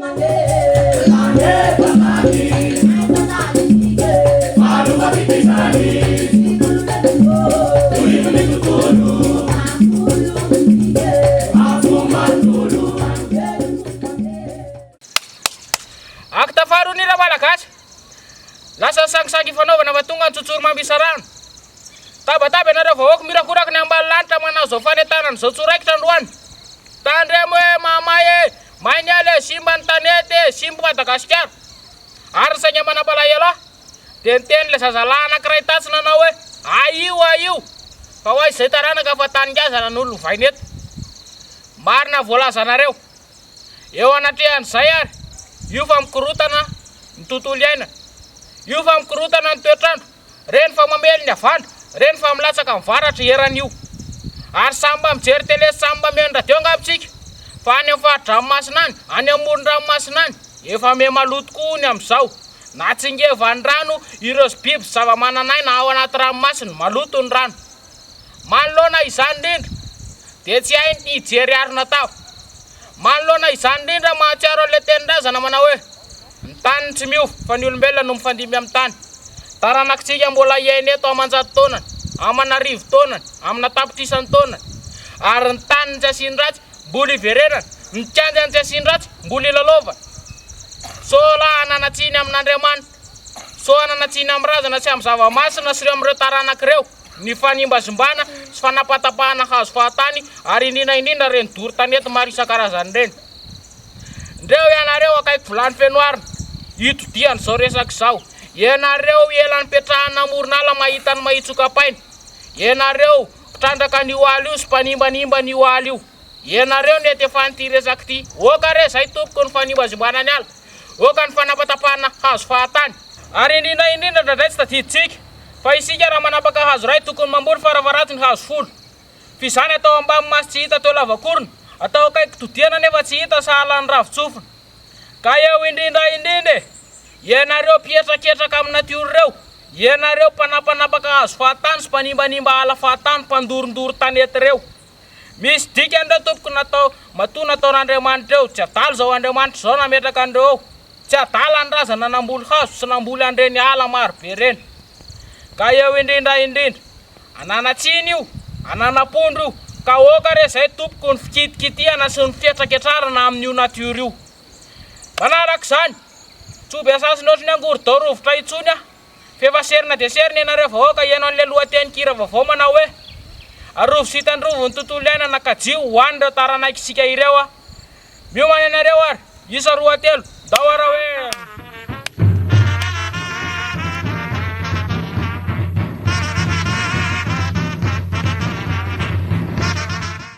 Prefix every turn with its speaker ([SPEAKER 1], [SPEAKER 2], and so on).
[SPEAKER 1] Akta faharoa ny raha malagasy lasa sangisangy fanaovana mahatonga ny tsotsoro mambisarano. Tabataba ianareo vahoaka mirakoraka ny ambany lanitra manao zao fanentanana zao tsoraikitra androany. Tandremo hoe mamay e, mainy ale simba ny tanety e, simba Madagasikara. Ary saingy manam-palahelo dia niteny le zazalahy anankiray tatsina anao hoe aio fa ho izay taranaka fa taningazana n'olo vainy eto. Marina voalazanareo eo anatrehan'izay ary io fa mikorotana ny tontolo iainana, io fa mikorotana ny toetrandro, reny fa mamely ny avandro, reny fa milatsaka mivaratra eran'io. Ary samba mijery tele, samba mihaino radio angambitsika fa any amin'ny fahadra-masina any, any amoron-dranomasina any efa me maloto koa ny amin'izao. Natsingeva ny rano ireo biby zava-manan'aina ao anaty ranomasina, maloto ny rano. Manoloana izany indrindra dia tsy hay ny hijery arina tao. Manoloana izany indrindra mahatsiaro an'ilay tenin-drazana manao hoe ny tany tsy miova fa ny olombelona no mifandimby amin'ny tany. Taranakitsika mbola iaina eto aman-jato taonany, aman'arivo taonany, amina tapitrisan'ny taonany. Ary ny tany tsy asiany ratsy mbola iverenana, ny kianjany tsy asiany ratsy mbola ilalaovana. So laha ananatsiny amin'Andriamanitra, so ananatsiny amin'ny razana sy amin'ny zava-masina sy ireo amin'ireo taranak'ireo ny fanimbazimbana sy fanapatapahana hazo fahatany, ary indrindra reny doro tanety maro isan-karazany reny. Ndreo ianareo akaiky volany fenoarina itodiany zao resaka izao. Ianareo ela nipetrahana amoron'ala mahita ny mahitsokapaina. Ianareo mpitrandraka ny oaly io sy mpanimbanimba ny oaly io. Ianareo nety efa n'ity resaka ity. Oka re zay tompoko ny fanimbazimbana ny ala, oka ny fanapatapahana hazo fahatany. Ary indrindra indray tsy tadiditsika fa isika raha manapaka hazo ray tokony mamboly farafaratiny hazo folo. Fizany atao ambany masy tsy hita teo lavakorona, atao akaiky todiana nefa tsy hita sahalan'ny ravitsofina. Ka eo indrindra ianareo mpihetraketraka amin'ny natiora ireo, ianareo mpanapanapaka hazo fahatany sy mpanimbanimba ala fahatany, mpandorondoro tanety ireo. Misy dikany ireo tompoko natao matoa nataon'Andriamanitra eo, tsy adalo zao Andriamanitra zao nametraka andreo eo, tsy adala ny razana namboly hazo sy namboly andreny ala maro be reny. Ka eo indrindra ananatsiny io, ananapondro io, ka oka re zay tompoko ny fikitikitihana sy ny fietraketrarana amin'io natiora io. Manaraka izany tsoby asasiny ohatry ny angorodao rovotra itsony ah, fefa serina dia serina ianareo vahoaka ianao an'ilay lohatenin-kira vaovao manao hoe arovo sy hitandrovo ny tontolo iainana kajio ho an'ireo taranaikitsika ireo ah. Miomana ianareo ary isa roa telo, ndao ara